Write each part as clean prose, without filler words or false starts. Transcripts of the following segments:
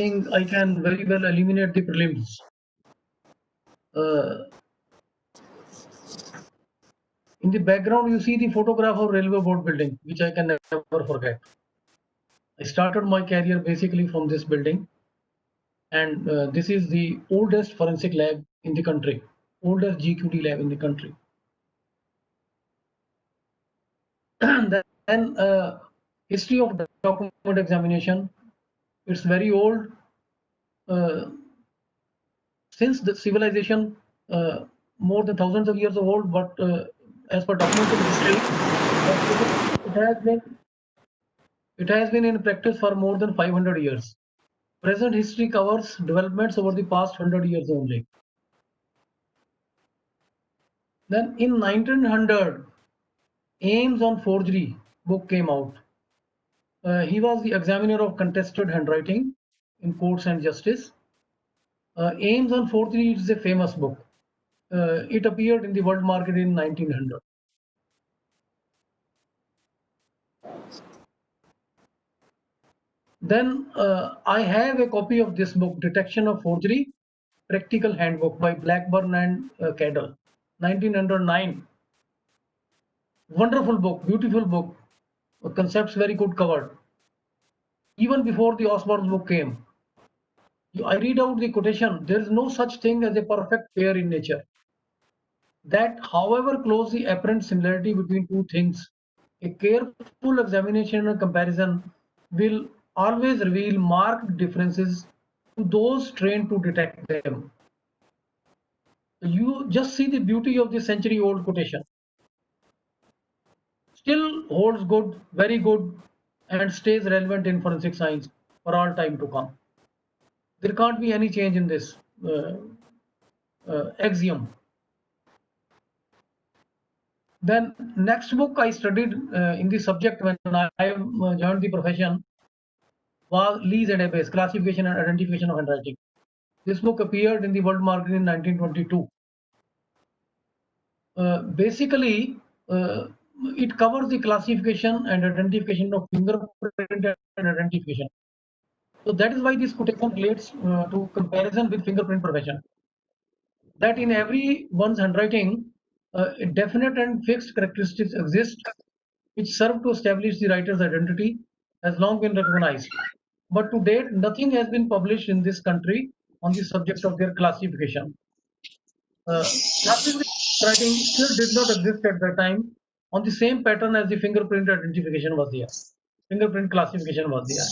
I can very well eliminate the prelims. In the background, you see the photograph of railway board building, which I can never forget. I started my career basically from this building, and this is the oldest forensic lab in the country, oldest GQD lab in the country. Then history of document examination. It's very old. Since the civilization, more than thousands of years old, but as per documented history, it has been in practice for more than 500 years. Present history covers developments over the past 100 years only. Then in 1900, Ames on Forgery book came out. He was the examiner of contested handwriting in courts and justice. Ames on Forgery is a famous book. It appeared in the world market in 1900. Then I have a copy of this book, Detection of Forgery, Practical Handbook by Blackburn and Cadell, 1909. Wonderful book, beautiful book, concepts very good covered. Even before the Osborne's book came, I read out the quotation, there is no such thing as a perfect pair in nature. That however close the apparent similarity between two things, a careful examination and comparison will always reveal marked differences to those trained to detect them. You just see the beauty of the century-old quotation. Still holds good, very good, and stays relevant in forensic science for all time to come. There can't be any change in this axiom. Then next book I studied in the subject when I joined the profession was Lees and Abbes, Classification and Identification of Handwriting. This book appeared in the world market in 1922. Basically, it covers the classification and identification of fingerprint and identification. So that is why this quotation relates to comparison with fingerprint profession. That in every one's handwriting, definite and fixed characteristics exist which serve to establish the writer's identity has long been recognized. But to date, nothing has been published in this country on the subject of their classification. Classification writing still did not exist at that time on the same pattern as the fingerprint identification was there. Fingerprint classification was there.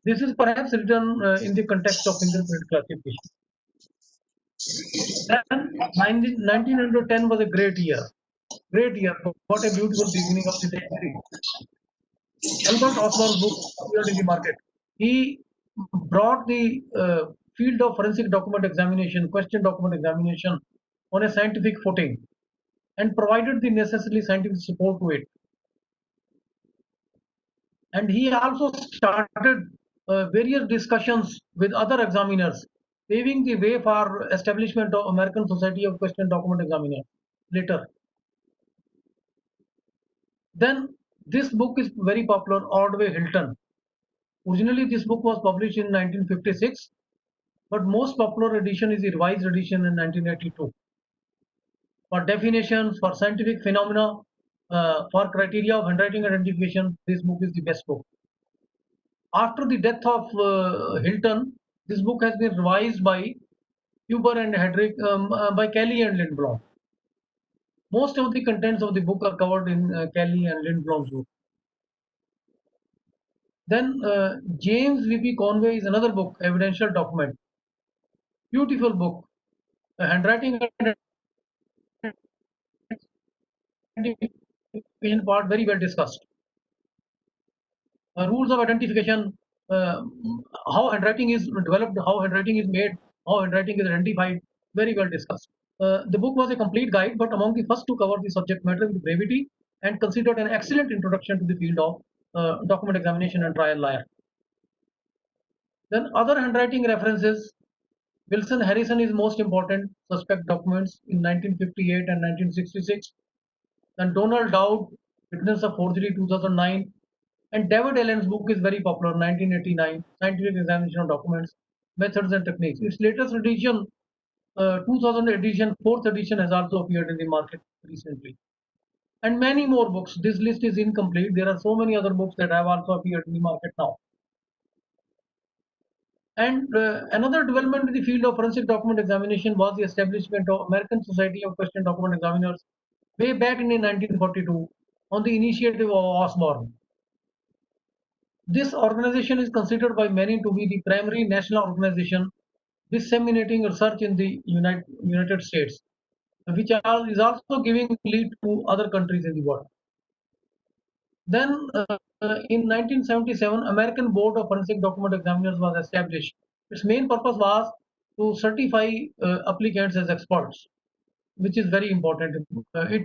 This is perhaps written in the context of fingerprint classification. Then 1910 was a great year. Great year. What a beautiful beginning of the century. Albert Osborne's book appeared in the market. He brought the field of forensic document examination, question document examination on a scientific footing and provided the necessary scientific support to it. And he also started various discussions with other examiners, paving the way for establishment of American Society of Question Document Examiner later. Then this book is very popular, Ordway Hilton. Originally, this book was published in 1956, but most popular edition is the revised edition in 1982. For definitions, for scientific phenomena, for criteria of handwriting identification, this book is the best book. After the death of Hilton, this book has been revised by Huber and Hedrick, by Kelly and Lindblom. Most of the contents of the book are covered in Kelly and Lindblom's book. Then James V.P. Conway is another book, Evidential Document. Beautiful book. The handwriting identification part very well discussed. Rules of identification, how handwriting is developed, how handwriting is made, how handwriting is identified, very well discussed. The book was a complete guide, but among the first to cover the subject matter with brevity and considered an excellent introduction to the field of document examination and trial lawyer. Then other handwriting references, Wilson Harrison is most important, suspect documents in 1958 and 1966. Then Donald Dowd, Witness of Forgery 2009. And David Allen's book is very popular, 1989, Scientific Examination of Documents, Methods and Techniques. Its latest edition, 2000 edition, fourth edition, has also appeared in the market recently. And many more books. This list is incomplete. There are so many other books that have also appeared in the market now. And another development in the field of forensic document examination was the establishment of American Society of Question Document Examiners way back in 1942 on the initiative of Osborne. This organization is considered by many to be the primary national organization disseminating research in the United States, which is also giving lead to other countries in the world. Then in 1977, American Board of Forensic Document Examiners was established. Its main purpose was to certify applicants as experts, which is very important. It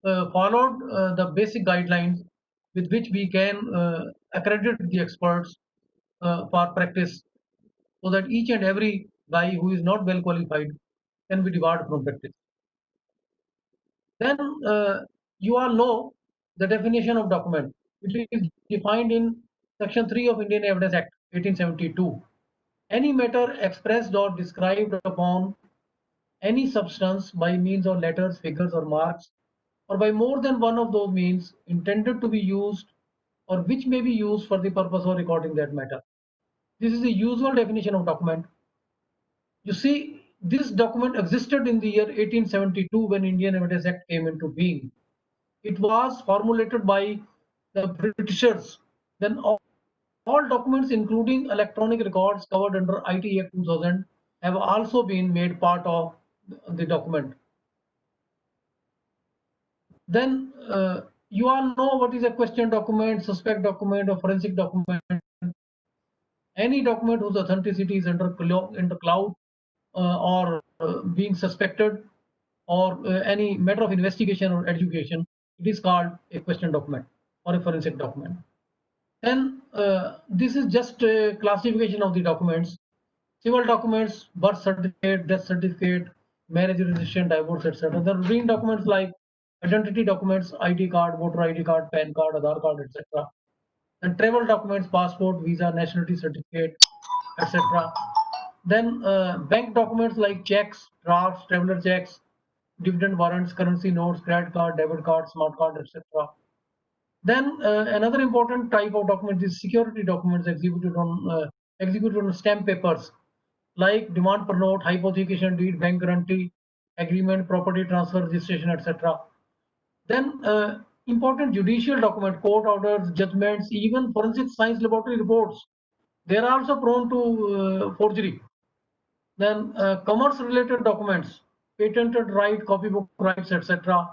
followed the basic guidelines with which we can accredit the experts for practice, so that each and every guy who is not well qualified can be debarred from practice. Then you all know the definition of document, which is defined in Section 3 of Indian Evidence Act 1872. Any matter expressed or described upon any substance by means of letters, figures, or marks, or by more than one of those means intended to be used or which may be used for the purpose of recording that matter. This is the usual definition of document. You see, this document existed in the year 1872 when Indian Evidence Act came into being. It was formulated by the Britishers. Then all documents, including electronic records covered under IT Act 2000, have also been made part of the document. Then you all know what is a question document, suspect document, or forensic document. Any document whose authenticity is under cloud or being suspected, or any matter of investigation or education, it is called a question document or a forensic document. Then this is just a classification of the documents. Civil documents, birth certificate, death certificate, marriage registration, divorce, etc. The routine documents like identity documents, ID card, voter ID card, PAN card, Aadhaar card, etc. And travel documents, passport, visa, nationality certificate, etc. Then bank documents like checks, drafts, traveler checks, dividend warrants, currency notes, credit card, debit card, smart card, etc. Then another important type of document is security documents executed on stamp papers like demand per note, hypothecation deed, bank guarantee, agreement, property transfer, registration, etc. Then important judicial document, court orders, judgments, even forensic science laboratory reports. They are also prone to forgery. Then commerce-related documents, patented right, copybook rights, etc.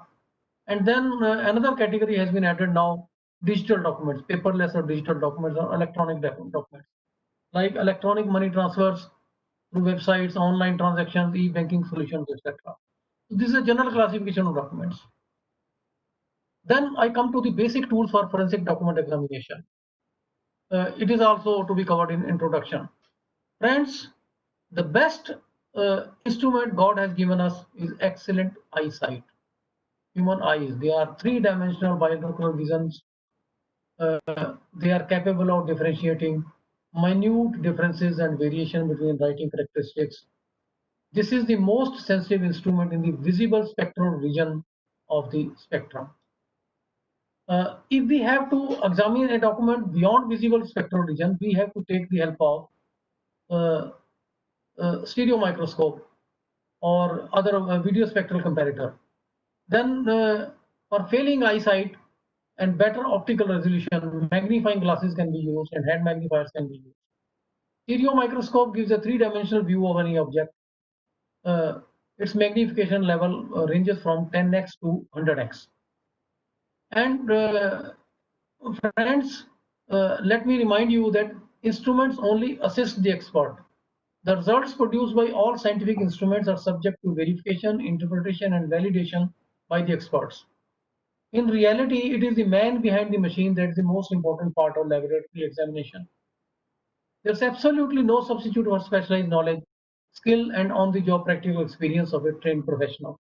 And then another category has been added now: digital documents, paperless or digital documents, or electronic documents, like electronic money transfers through websites, online transactions, e-banking solutions, etc. So this is a general classification of documents. Then I come to the basic tools for forensic document examination. It is also to be covered in introduction. Friends, the best instrument God has given us is excellent eyesight. Human eyes, they are three-dimensional binocular visions. They are capable of differentiating minute differences and variation between writing characteristics. This is the most sensitive instrument in the visible spectral region of the spectrum. If we have to examine a document beyond visible spectral region, we have to take the help of uh, stereo microscope or other video spectral comparator. Then for failing eyesight and better optical resolution, magnifying glasses can be used and hand magnifiers can be used. Stereo microscope gives a three-dimensional view of any object. Its magnification level ranges from 10x to 100x. And friends, let me remind you that instruments only assist the expert. The results produced by all scientific instruments are subject to verification, interpretation, and validation by the experts. In reality, it is the man behind the machine that is the most important part of laboratory examination. There's absolutely no substitute for specialized knowledge, skill, and on-the-job practical experience of a trained professional.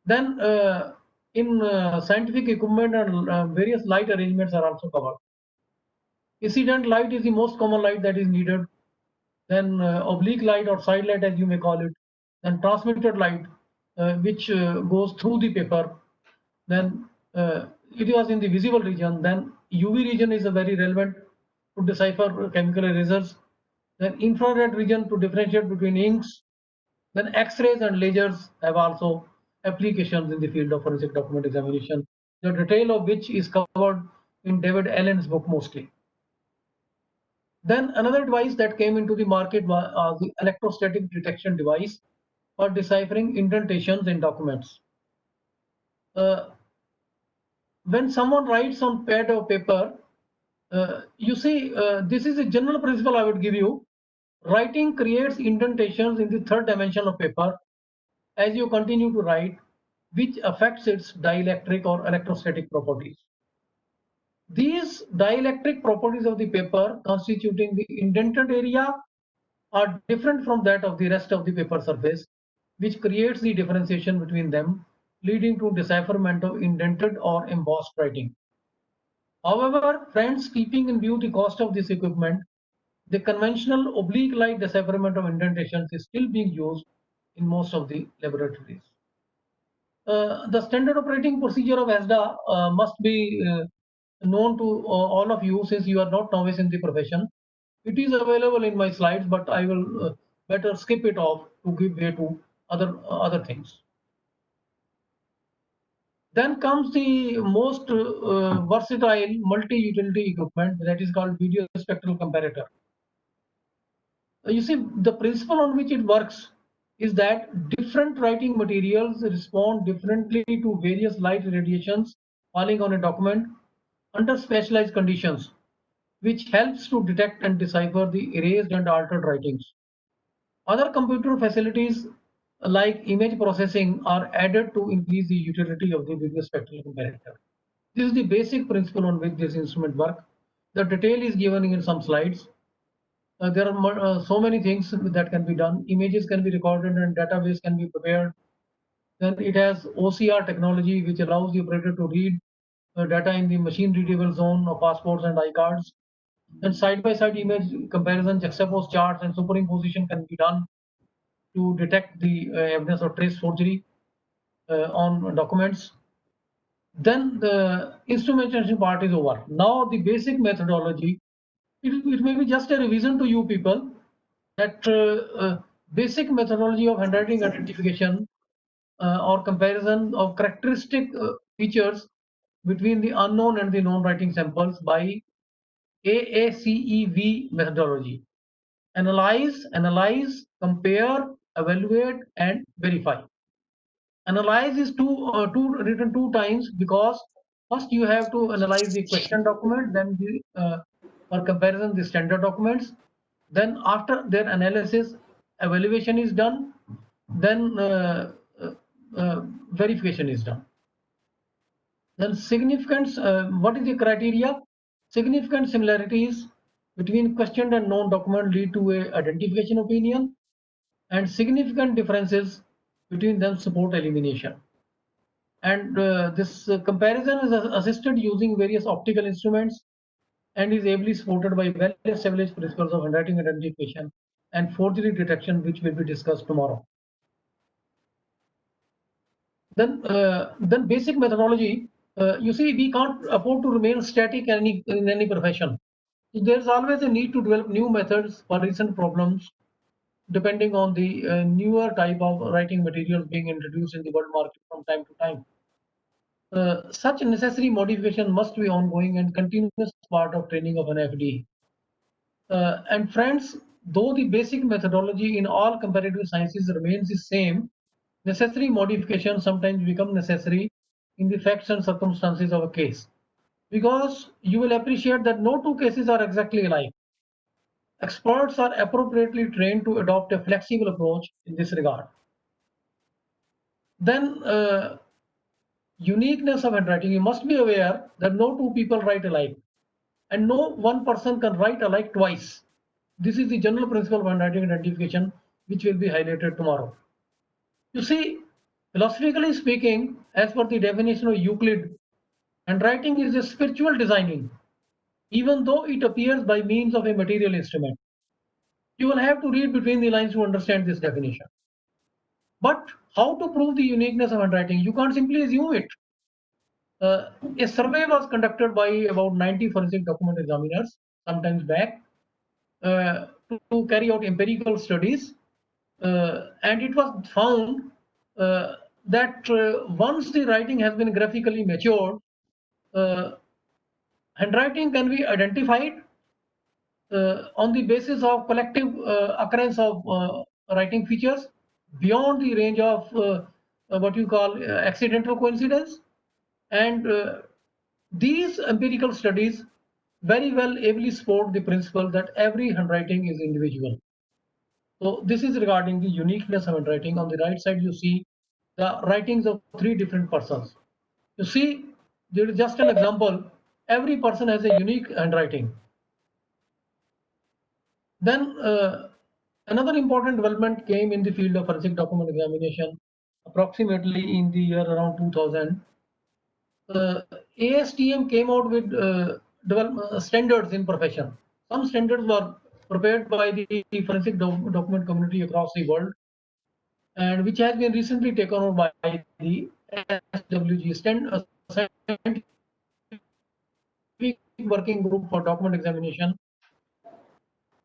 Then In scientific equipment and various light arrangements are also covered. Incident light is the most common light that is needed. Then oblique light or side light, as you may call it. Then transmitted light, which goes through the paper. Then it was in the visible region. Then UV region is a very relevant to decipher chemical erasers. Then infrared region to differentiate between inks. Then X-rays and lasers have also applications in the field of forensic document examination, the detail of which is covered in David Allen's book mostly. Then another device that came into the market was the electrostatic detection device for deciphering indentations in documents. Uh, when someone writes on pad or paper, this is a general principle I would give you. Writing creates indentations in the third dimension of paper as you continue to write, which affects its dielectric or electrostatic properties. These dielectric properties of the paper constituting the indented area are different from that of the rest of the paper surface, which creates the differentiation between them, leading to decipherment of indented or embossed writing. However, friends, keeping in view the cost of this equipment, the conventional oblique light decipherment of indentations is still being used in most of the laboratories. The standard operating procedure of ASDA must be known to all of you since you are not novice in the profession. It is available in my slides, but I will better skip it off to give way to other things. Then comes the most versatile multi-utility equipment that is called video spectral comparator. You see, the principle on which it works is that different writing materials respond differently to various light radiations falling on a document under specialized conditions, which helps to detect and decipher the erased and altered writings. Other computer facilities like image processing are added to increase the utility of the video spectral comparator. This is the basic principle on which this instrument works. The detail is given in some slides. There are so many things that can be done. Images can be recorded and database can be prepared. Then it has OCR technology, which allows the operator to read data in the machine readable zone of passports and iCards. And side-by-side image comparison, juxtapose charts and superimposition can be done to detect the evidence of trace forgery on documents. Then the instrumentation part is over. Now the basic methodology, it may be just a revision to you people that basic methodology of handwriting identification or comparison of characteristic features between the unknown and the known writing samples by AACEV methodology. Analyze, compare, evaluate, and verify. Analyze is written two times because first you have to analyze the question document, then for comparison the standard documents. Then after their analysis, evaluation is done. Then verification is done. Then significance. What is the criteria? Significant similarities between questioned and known document lead to a identification opinion, and significant differences between them support elimination. And this comparison is assisted using various optical instruments and is ably supported by well-established principles of handwriting identification and forgery detection, which will be discussed tomorrow. Then basic methodology. You see, we can't afford to remain static in any profession. There's always a need to develop new methods for recent problems, depending on the newer type of writing materials being introduced in the world market from time to time. Such necessary modification must be ongoing and continuous part of training of an FD. And friends, though the basic methodology in all comparative sciences remains the same, necessary modifications sometimes become necessary in the facts and circumstances of a case. Because you will appreciate that no two cases are exactly alike. Experts are appropriately trained to adopt a flexible approach in this regard. Then uniqueness of handwriting, you must be aware that no two people write alike and no one person can write alike twice. This is the general principle of handwriting identification, which will be highlighted tomorrow. You see, Philosophically speaking, as per the definition of Euclid, handwriting is a spiritual designing, even though it appears by means of a material instrument. You will have to read between the lines to understand this definition. But how to prove the uniqueness of handwriting? You can't simply assume it. A survey was conducted by about 90 forensic document examiners sometimes back to carry out empirical studies, and it was found that once the writing has been graphically matured, uh, handwriting can be identified on the basis of collective occurrence of writing features beyond the range of what you call accidental coincidence. And these empirical studies very well ably support the principle that every handwriting is individual. So this is regarding the uniqueness of handwriting. On the right side, you see the writings of three different persons. You see, there is just an example. Every person has a unique handwriting. Then another important development came in the field of forensic document examination, approximately in the year around 2000. Uh, ASTM came out with standards in profession. Some standards were prepared by the forensic document community across the world, and which has been recently taken over by the SWG, Scientific Working Group for Document Examination.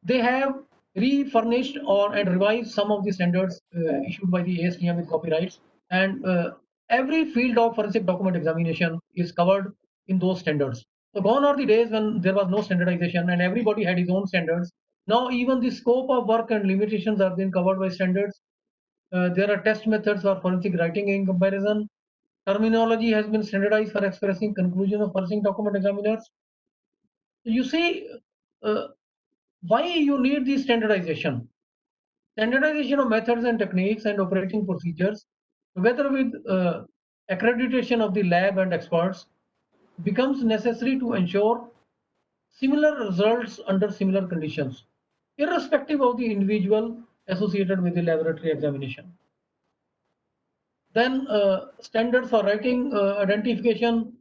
They have refurnished or and revised some of the standards issued by the ASTM with copyrights, and every field of forensic document examination is covered in those standards. So gone are the days when there was no standardization and everybody had his own standards. Now even the scope of work and limitations are being covered by standards. There are test methods for forensic writing in comparison. Terminology has been standardized for expressing conclusion of forensic document examiners. You see, uh, why you need the standardization? Standardization of methods and techniques and operating procedures, together with accreditation of the lab and experts, becomes necessary to ensure similar results under similar conditions, irrespective of the individual associated with the laboratory examination. Then standards for writing identification,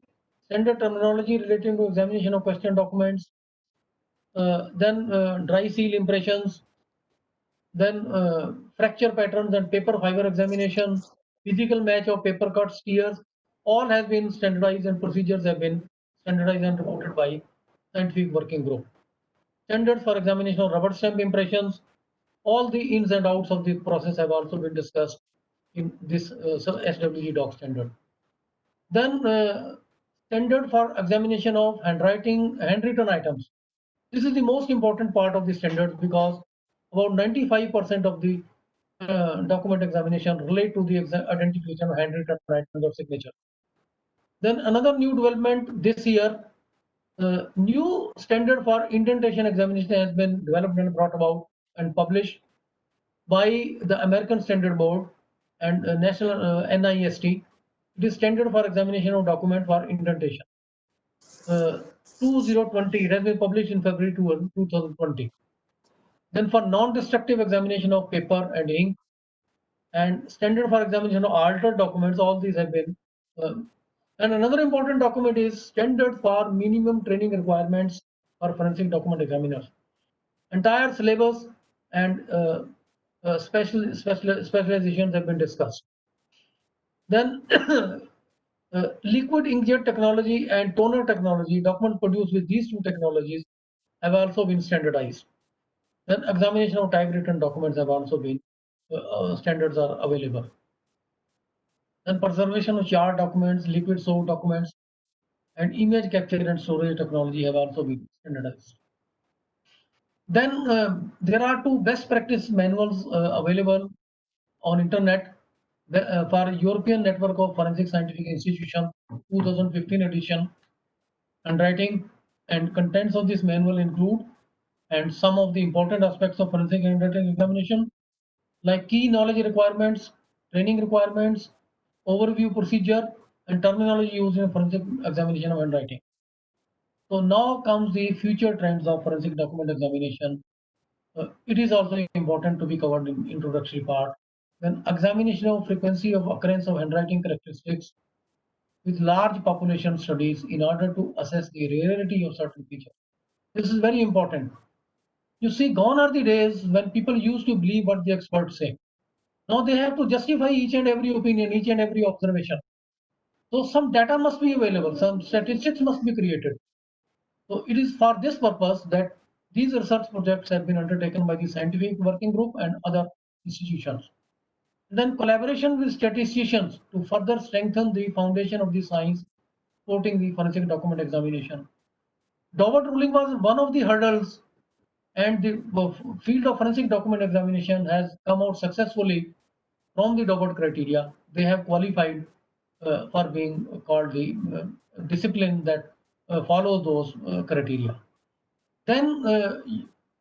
standard terminology relating to examination of question documents, then dry seal impressions, then fracture patterns and paper fiber examination, physical match of paper cuts, tears, all have been standardized and procedures have been standardized and reported by scientific working group. Standards for examination of rubber stamp impressions, all the ins and outs of the process have also been discussed in this SWG doc standard. Then standard for examination of handwritten items. This is the most important part of the standards because about 95% of the document examination relate to the identification of handwritten items or signature. Then another new development this year, new standard for indentation examination has been developed and brought about and published by the American Standard Board and National NIST. It is standard for examination of document for indentation. 2020, it has been published in February 2020. Then for non-destructive examination of paper and ink and standard for examination of altered documents, all these have been. And another important document is standard for minimum training requirements for forensic document examiners. Entire syllabus and specializations have been discussed. Then liquid inkjet technology and toner technology, documents produced with these two technologies have also been standardized. Then examination of typewritten documents have also been, standards are available. Then preservation of chart documents, liquid source documents, and image capture and storage technology have also been standardized. Then there are two best practice manuals available on internet for European Network of Forensic Scientific Institution 2015 edition. Handwriting and contents of this manual include and some of the important aspects of forensic handwriting examination like key knowledge requirements, training requirements, overview procedure, and terminology used in forensic examination of handwriting. So now comes the future trends of forensic document examination. It is also important to be covered in introductory part. Then examination of frequency of occurrence of handwriting characteristics with large population studies in order to assess the rarity of certain features. This is very important. You see, gone are the days when people used to believe what the experts say. Now they have to justify each and every opinion, each and every observation. So some data must be available, some statistics must be created. So it is for this purpose that these research projects have been undertaken by the scientific working group and other institutions. Then collaboration with statisticians to further strengthen the foundation of the science supporting the forensic document examination. Daubert ruling was one of the hurdles, and the field of forensic document examination has come out successfully from the Daubert criteria. They have qualified for being called the discipline that follows those criteria. Then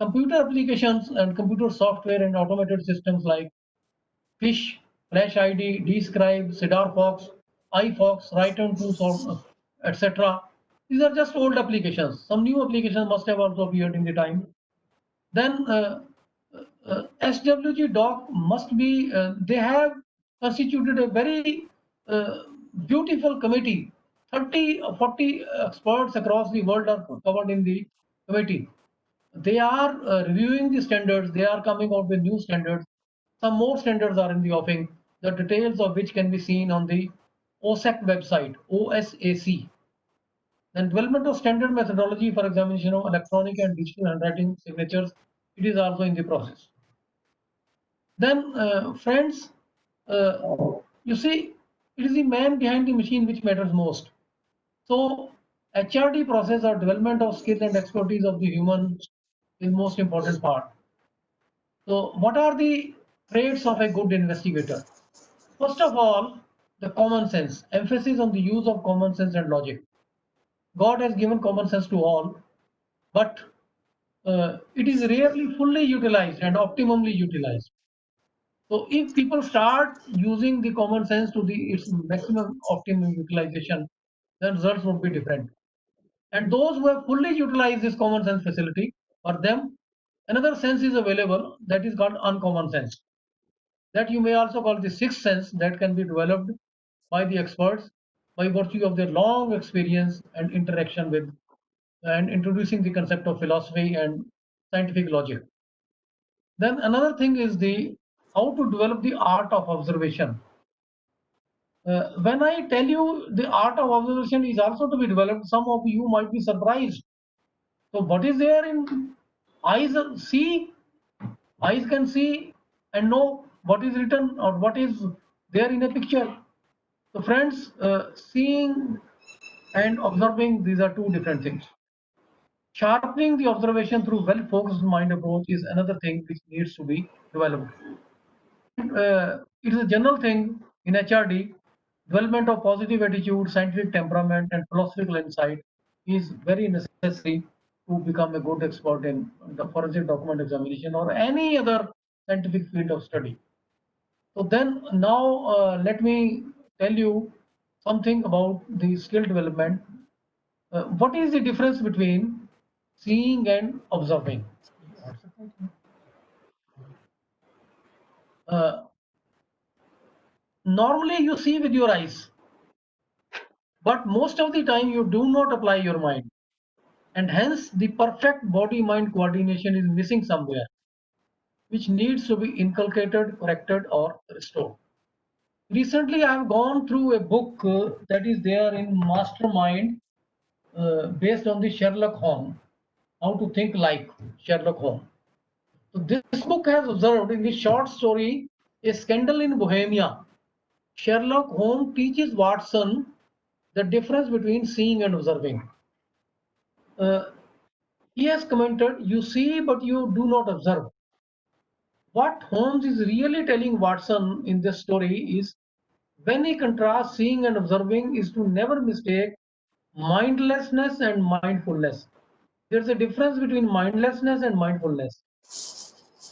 computer applications and computer software and automated systems like Fish, Flash ID, Describe, Cedar Fox, iFox, Write-on Tools, etc. These are just old applications. Some new applications must have also appeared in the time. Then SWG doc must be, they have constituted a very beautiful committee. 30 or 40 experts across the world are covered in the committee. They are reviewing the standards, they are coming out with new standards. Some more standards are in the offing, the details of which can be seen on the OSAC website, OSAC. Then development of standard methodology for examination of electronic and digital handwriting signatures, it is also in the process. Then, friends, you see, it is the man behind the machine which matters most. So, HRD process or development of skill and expertise of the human is most important part. So, what are the traits of a good investigator? First of all, the common sense, emphasis on the use of common sense and logic. God has given common sense to all, but it is rarely fully utilized and optimally utilized. So if people start using the common sense to its maximum optimum utilization, then results would be different. And those who have fully utilized this common sense facility, for them, another sense is available that is called uncommon sense. That you may also call the sixth sense that can be developed by the experts by virtue of their long experience and interaction with and introducing the concept of philosophy and scientific logic. Then another thing is the how to develop the art of observation. When I tell you the art of observation is also to be developed, some of you might be surprised. So what is there in eyes see? Eyes can see and know what is written or what is there in a picture. So friends, seeing and observing, these are two different things. Sharpening the observation through well-focused mind approach is another thing which needs to be developed. It is a general thing in HRD. Development of positive attitude, scientific temperament, and philosophical insight is very necessary to become a good expert in the forensic document examination or any other scientific field of study. So then now let me tell you something about the skill development. What is the difference between seeing and observing? Uh, Normally you see with your eyes, but most of the time you do not apply your mind, and hence the perfect body mind coordination is missing somewhere, which needs to be inculcated, corrected, or restored. Recently I have gone through a book that is there in Mastermind, based on the Sherlock Holmes, How to Think Like Sherlock Holmes. So this book has observed in the short story A Scandal in Bohemia, Sherlock Holmes teaches Watson the difference between seeing and observing. Uh, he has commented, you see, but you do not observe. What Holmes is really telling Watson in this story is when he contrasts seeing and observing is to never mistake mindlessness and mindfulness. There's a difference between mindlessness and mindfulness.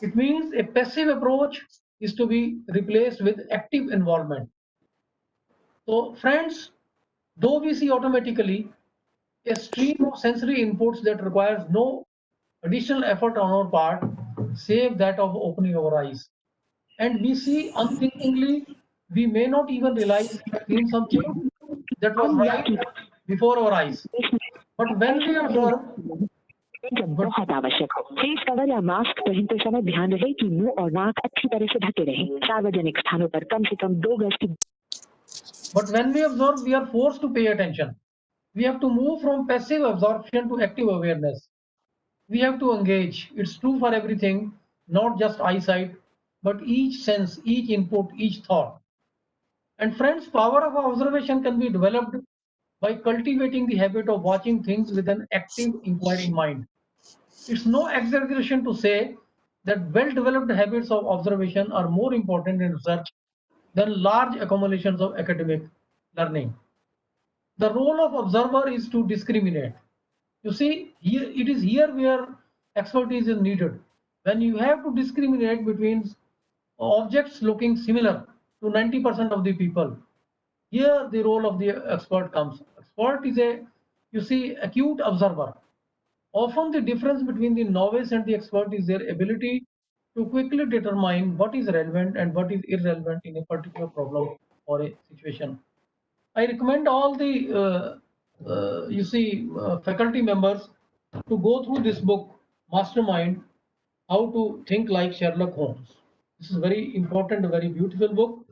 It means a passive approach is to be replaced with active involvement. So, friends, though we see automatically, a stream of sensory inputs that requires no additional effort on our part, save that of opening our eyes. and we see unthinkingly. We may not even realize we have seen something that was हम right यह before our eyes. But when we ऐसा observe, नहीं जब but बहुत आवश्यक हो। Face cover या mask पहनते समय ध्यान रहे कि मुंह और नाक अच्छी तरह से ढके रहें। सार्वजनिक स्थानों पर कम से कम 2 गज की but when we observe, we are forced to pay attention. We have to move from passive absorption to active awareness. We have to engage. It's true for everything, not just eyesight, but each sense, each input, each thought. And friends, power of observation can be developed by cultivating the habit of watching things with an active inquiring mind. It's no exaggeration to say that well-developed habits of observation are more important in research than large accumulations of academic learning. The role of observer is to discriminate. You see, here it is here where expertise is needed. When you have to discriminate between objects looking similar to 90% of the people, here the role of the expert comes. Expert is a, you see, acute observer. Often the difference between the novice and the expert is their ability to quickly determine what is relevant and what is irrelevant in a particular problem or a situation. I recommend all the faculty members to go through this book, Mastermind: How to Think Like Sherlock Holmes. This is very important, a very beautiful book,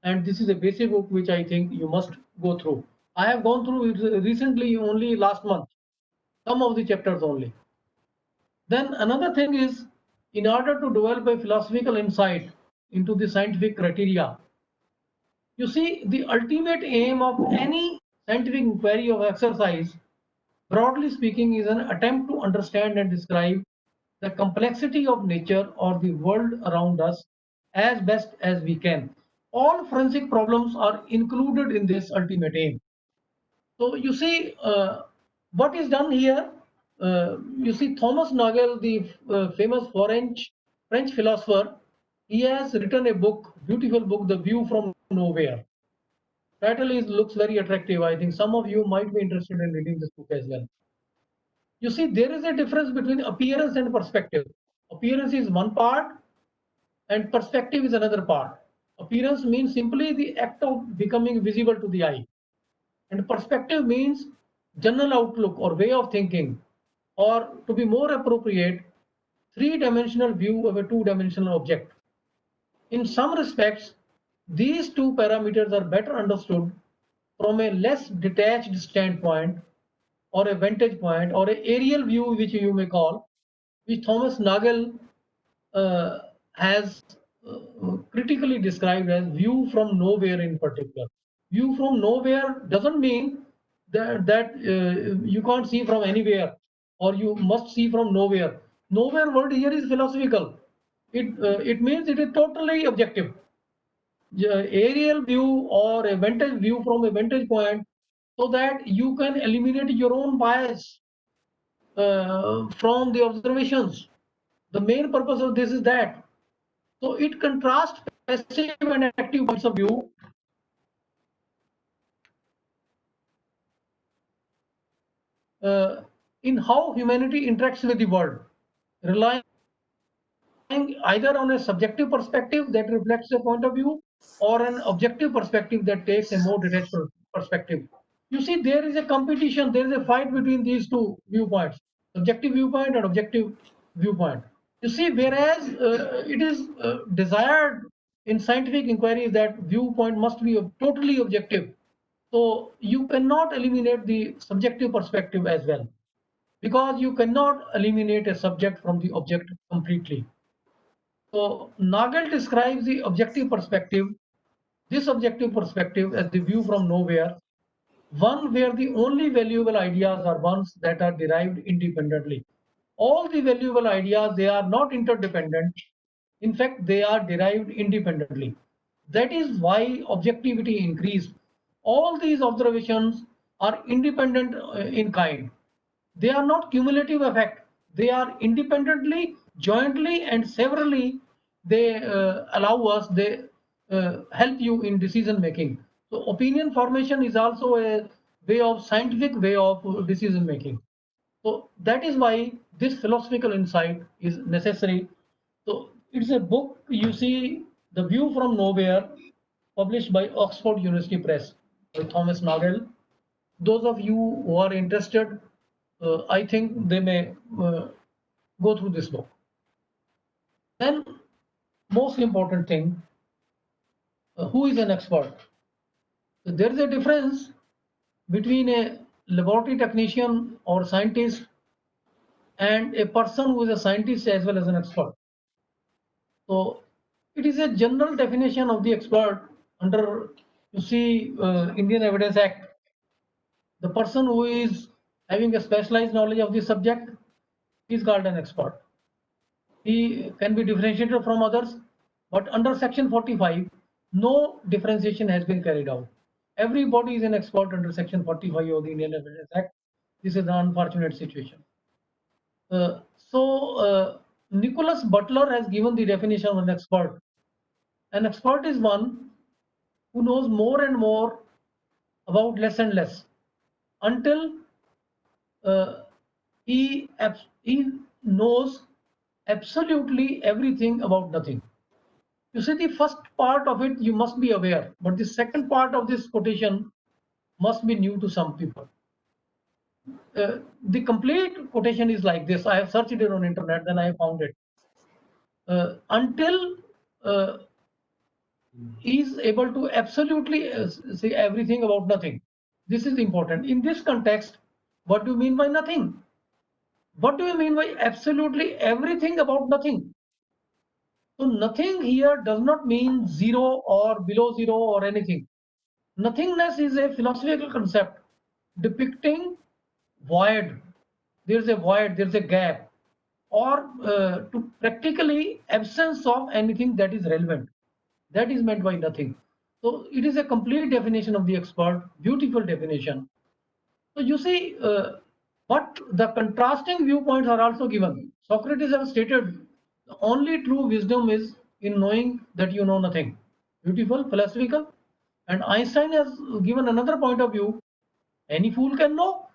and this is a basic book which I think you must go through. I have gone through it recently, only last month, some of the chapters only. Then another thing is, in order to develop a philosophical insight into the scientific criteria, you see, the ultimate aim of any scientific inquiry or exercise, broadly speaking, is an attempt to understand and describe the complexity of nature or the world around us as best as we can. All forensic problems are included in this ultimate aim. So you see, what is done here. You see, Thomas Nagel, the famous French philosopher, he has written a book, beautiful book, The View from Nowhere. Title is looks very attractive. I think some of you might be interested in reading this book as well. You see, there is a difference between appearance and perspective. Appearance is one part, and perspective is another part. Appearance means simply the act of becoming visible to the eye, and perspective means general outlook or way of thinking, or to be more appropriate, three-dimensional view of a two-dimensional object. In some respects, these two parameters are better understood from a less detached standpoint or a vantage point or a aerial view, which you may call, which Thomas Nagel uh, has critically described as view from nowhere in particular. View from nowhere doesn't mean that you can't see from anywhere or you must see from nowhere. Nowhere word here is philosophical. It means it is totally objective. Aerial view or a vantage view from a vantage point, so that you can eliminate your own bias from the observations. The main purpose of this is that. So it contrasts passive and active points of view uh, in how humanity interacts with the world, relying either on a subjective perspective that reflects a point of view or an objective perspective that takes a more detached perspective. You see, there is a competition, there is a fight between these two viewpoints, subjective viewpoint and objective viewpoint. You see, whereas it is desired in scientific inquiry that viewpoint must be totally objective. So you cannot eliminate the subjective perspective as well, because you cannot eliminate a subject from the object completely. So Nagel describes the objective perspective, this objective perspective, as the view from nowhere, one where the only valuable ideas are ones that are derived independently. All the valuable ideas, they are not interdependent. In fact, they are derived independently. That is why objectivity increased. All these observations are independent in kind. They are not cumulative effect. They are independently, jointly, and severally. They allow us. They help you in decision making. So opinion formation is also a way of scientific way of decision making. So that is why this philosophical insight is necessary. So it's a book, you see, The View from Nowhere, published by Oxford University Press by Thomas Nagel. Those of you who are interested, I think they may go through this book. Then, most important thing, who is an expert? So there is a difference between a laboratory technician or scientist and a person who is a scientist as well as an expert. So it is a general definition of the expert under, you see, Indian Evidence Act. The person who is having a specialized knowledge of the subject is called an expert. He can be differentiated from others, but under Section 45, no differentiation has been carried out. Everybody is an expert under Section 45 of the Indian Evidence Act. This is an unfortunate situation. Nicholas Butler has given the definition of an expert. An expert is one who knows more and more about less and less until uh, he knows absolutely everything about nothing. You see, the first part of it you must be aware, but the second part of this quotation must be new to some people. The complete quotation is like this. I have searched it on internet, then I have found it. Until he is able to absolutely say everything about nothing. This is important. In this context, what do you mean by nothing? What do you mean by absolutely everything about nothing? So nothing here does not mean zero or below zero or anything. Nothingness is a philosophical concept depicting void. There's a void, there's a gap, or to practically absence of anything that is relevant. That is meant by nothing. So it is a complete definition of the expert, beautiful definition. So you see, but the contrasting viewpoints are also given. Socrates has stated the only true wisdom is in knowing that you know nothing. Beautiful, philosophical. And Einstein has given another point of view. Any fool can know.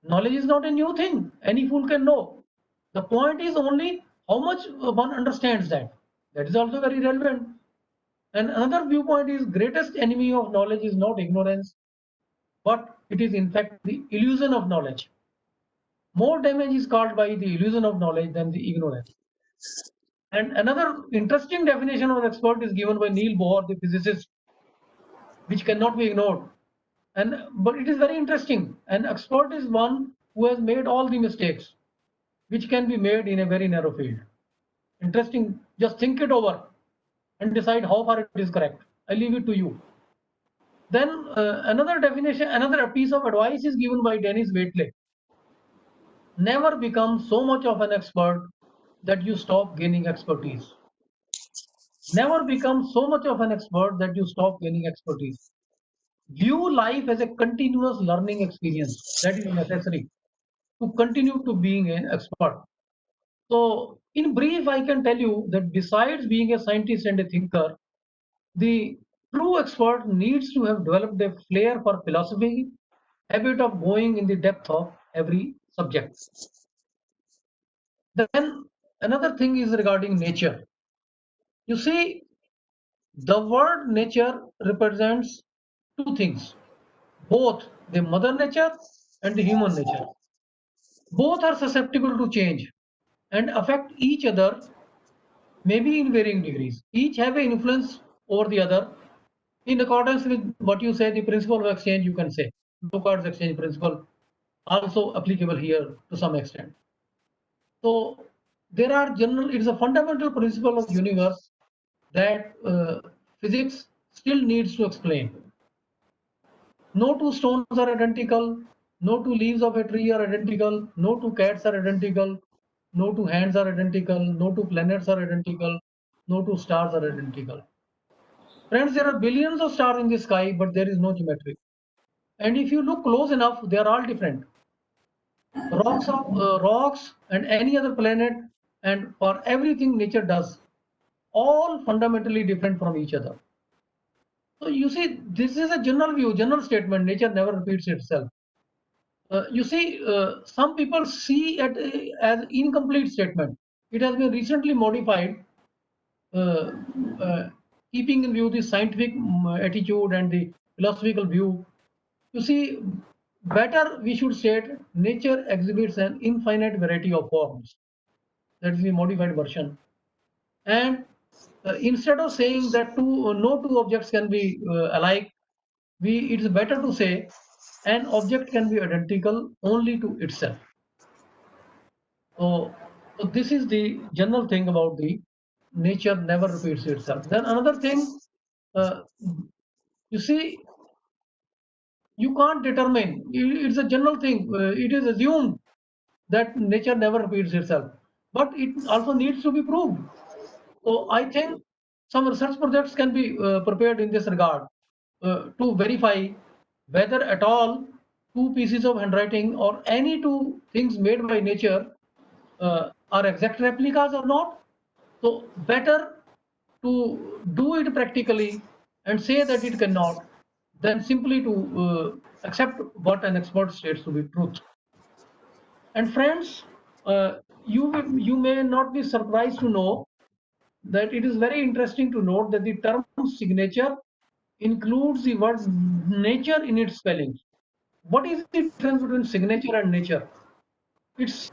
Knowledge is not a new thing. Any fool can know. The point is only how much one understands that. That is also very relevant. And another viewpoint is greatest enemy of knowledge is not ignorance, but it is in fact the illusion of knowledge. More damage is caused by the illusion of knowledge than the ignorance. And another interesting definition of expert is given by Neil Bohr, the physicist, which cannot be ignored. And but it is very interesting. An expert is one who has made all the mistakes which can be made in a very narrow field. Interesting. Just think it over and decide how far it is correct. I leave it to you. Then another definition, another piece of advice is given by Dennis Waitley. Never become so much of an expert that you stop gaining expertise. Never become so much of an expert that you stop gaining expertise. View life as a continuous learning experience that is necessary to continue to being an expert. So, in brief, I can tell you that besides being a scientist and a thinker, the true expert needs to have developed a flair for philosophy, habit of going in the depth of every subject. Then another thing is regarding nature. You see, the word nature represents two things, both the mother nature and the human nature. Both are susceptible to change and affect each other, maybe in varying degrees. Each have an influence over the other in accordance with what you say, the principle of exchange, you can say. Locard's exchange principle also applicable here to some extent. So there are general, it is a fundamental principle of universe that physics still needs to explain. No two stones are identical, no two leaves of a tree are identical, no two cats are identical, no two hands are identical, no two planets are identical, no two stars are identical. Friends, there are billions of stars in the sky, but there is no geometry. And if you look close enough, they are all different. Rocks and any other planet, and for everything nature does, all fundamentally different from each other. So you see, this is a general view, general statement. Nature never repeats itself. You see, some people see it as incomplete statement. It has been recently modified uh, uh, keeping in view the scientific attitude and the philosophical view, you see, better we should state nature exhibits an infinite variety of forms. That is the modified version. And instead of saying that no two objects can be alike, it is better to say an object can be identical only to itself. So this is the general thing about the nature never repeats itself. Then another thing, uh, you see, you can't determine. It's a general thing. It is assumed that nature never repeats itself, but it also needs to be proved. So I think some research projects can be prepared in this regard to verify whether at all two pieces of handwriting or any two things made by nature are exact replicas or not. So better to do it practically and say that it cannot than simply to accept what an expert states to be truth. And friends, you may not be surprised to know that it is very interesting to note that the term signature includes the word nature in its spelling. What is the difference between signature and nature? It's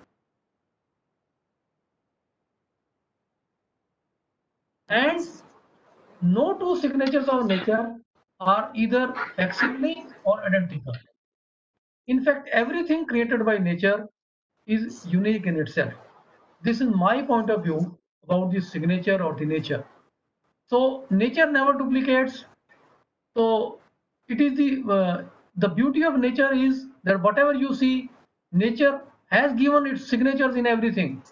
and no two signatures of nature are either facsimile or identical. In fact, everything created by nature is unique in itself. This is my point of view about the signature or the nature. So nature never duplicates. So it is the beauty of nature is that whatever you see, nature has given its signatures in everything.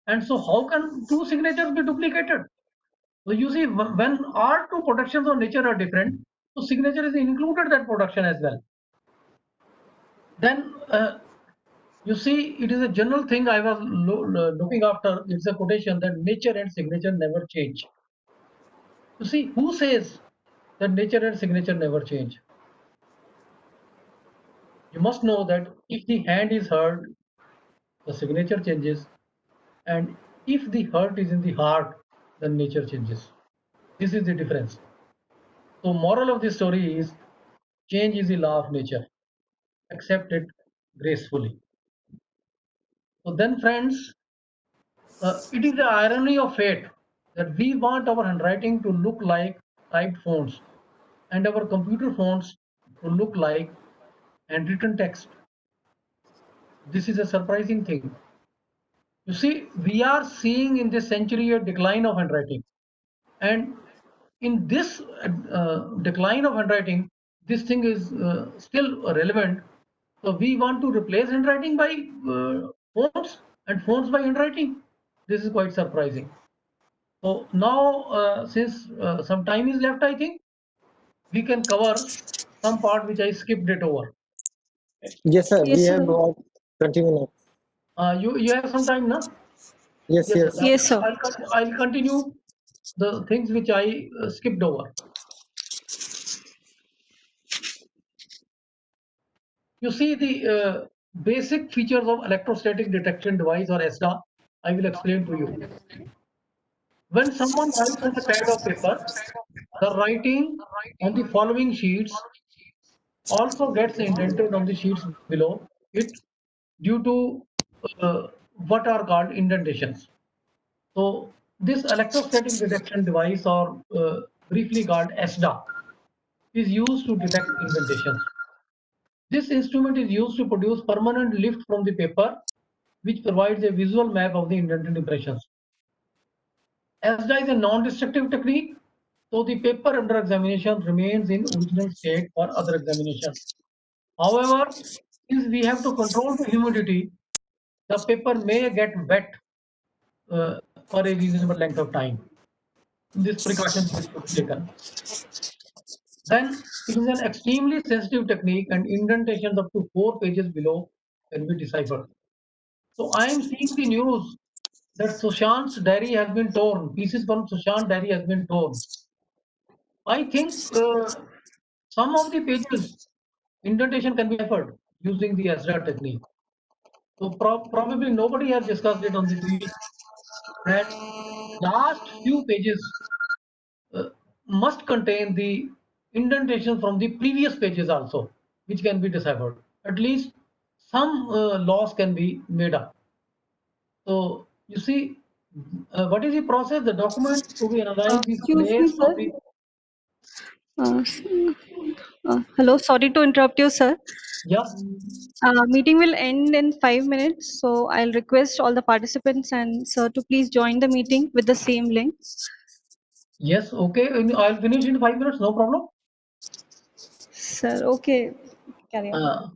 And so how can two signatures be duplicated? So you see, when our two productions of nature are different, so signature is included that production as well. Then you see, it is a general thing I was looking after. It's a quotation that nature and signature never change. You see, who says that nature and signature never change? You must know that if the hand is hurt, the signature changes, and if the hurt is in the heart, then nature changes. This is the difference. So, moral of this story is change is the law of nature. Accept it gracefully. So then, friends, it is the irony of fate that we want our handwriting to look like typed fonts and our computer fonts to look like handwritten text. This is a surprising thing. You see, we are seeing in this century a decline of handwriting. And in this decline of handwriting, this thing is still relevant. So we want to replace handwriting by fonts and fonts by handwriting. This is quite surprising. So now, since some time is left, I think we can cover some part which I skipped it over. Yes, sir. We Yes, have sir. about 20 minutes. You have some time, no? Yes, Yes, yes. Yes, sir. I'll continue the things which I skipped over. You see the basic features of electrostatic detection device or ESDA. I will explain to you. When someone writes on a pad of paper, the writing on the following sheets also gets indented on the sheets below it due to what are called indentations. So this electrostatic detection device, or briefly called ESDA, is used to detect indentations. This instrument is used to produce permanent lift from the paper, which provides a visual map of the indented impressions. ESDA is a non-destructive technique, so the paper under examination remains in original state for other examination. However, since we have to control the humidity, the paper may get wet for a reasonable length of time. This precaution is to be taken. Then it is an extremely sensitive technique and indentations up to 4 pages below can be deciphered. So I am seeing the news that Sushant's diary has been torn. Pieces from Sushant diary has been torn. I think some of the pages indentation can be deciphered using the ESDA technique. So probably nobody has discussed it on the field that last few pages must contain the indentation from the previous pages also, which can be deciphered. At least some loss can be made up. So you see, what is the process? The document to be analyzed is Excuse me, placed sir. on the. Hello, sorry to interrupt you, sir. Yeah. Meeting will end in 5 minutes, so I'll request all the participants and sir to please join the meeting with the same link. Yes. Okay. I'll finish in 5 minutes. No problem. Sir, okay, carry on.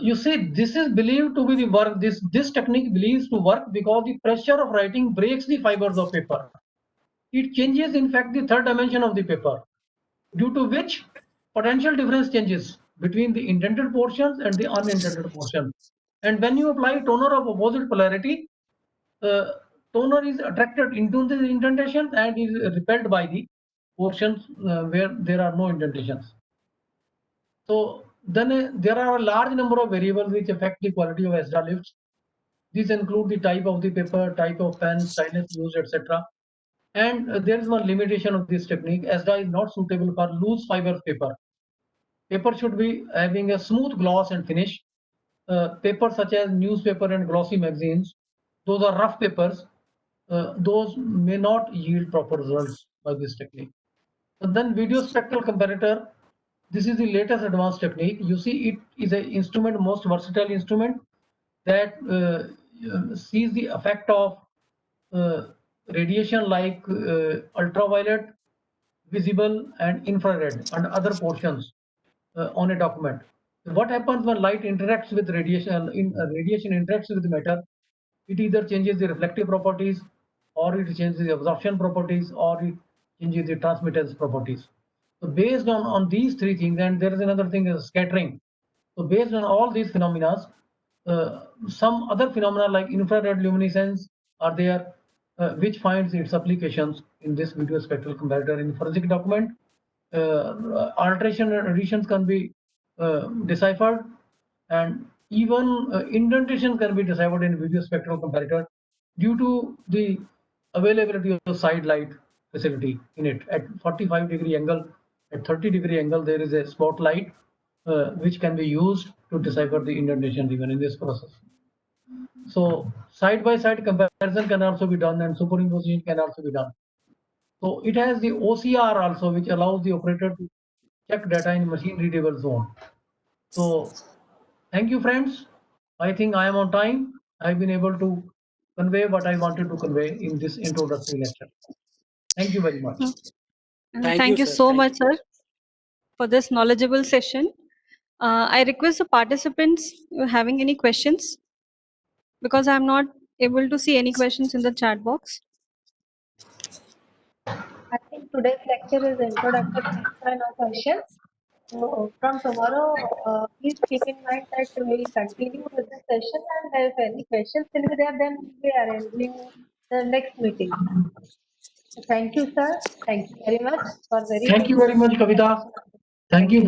You see, this is believed to be the work. This technique believes to work because the pressure of writing breaks the fibers of paper. It changes, in fact, the third dimension of the paper, due to which potential difference changes between the indented portions and the unindented portion. And when you apply toner of opposite polarity, toner is attracted into the indentation and is repelled by the portions where there are no indentations. So then there are a large number of variables which affect the quality of ESDA lifts. These include the type of the paper, type of pen, stylus used, etc. And there is one limitation of this technique. ESDA is not suitable for loose fiber paper. Paper should be having a smooth gloss and finish. Papers such as newspaper and glossy magazines, those are rough papers. Those may not yield proper results by this technique. And then video spectral comparator. This is the latest advanced technique. You see, it is an instrument, most versatile instrument that sees the effect of uh, radiation like ultraviolet, visible, and infrared, and other portions on a document. What happens when light interacts with radiation? Radiation interacts with matter. It either changes the reflective properties, or it changes the absorption properties, or it changes the transmittance properties. So based on these three things, and there is another thing is scattering. So based on all these phenomena, some other phenomena like infrared luminescence are there, which finds its applications in this video spectral comparator in forensic document. Alteration and additions can be deciphered, and even indentation can be deciphered in video spectral comparator due to the availability of side light facility in it. At 45-degree angle, at 30-degree angle, there is a spotlight which can be used to decipher the indentation even in this process. So side-by-side comparison can also be done, and superimposition can also be done. So it has the OCR also, which allows the operator to check data in machine readable zone. So thank you, friends. I think I am on time. I've been able to convey what I wanted to convey in this introductory lecture. Thank you very much. Thank you so much, sir, for this knowledgeable session. I request the participants having any questions, because I'm not able to see any questions in the chat box. I think today's lecture is introductory. That's why no questions. So from tomorrow, please keep in mind that we will continue with the session, and if any questions will be there, then we'll be arranging the next meeting. So thank you, sir. Thank you very much for very Thank you very much, Kavita. Thank you for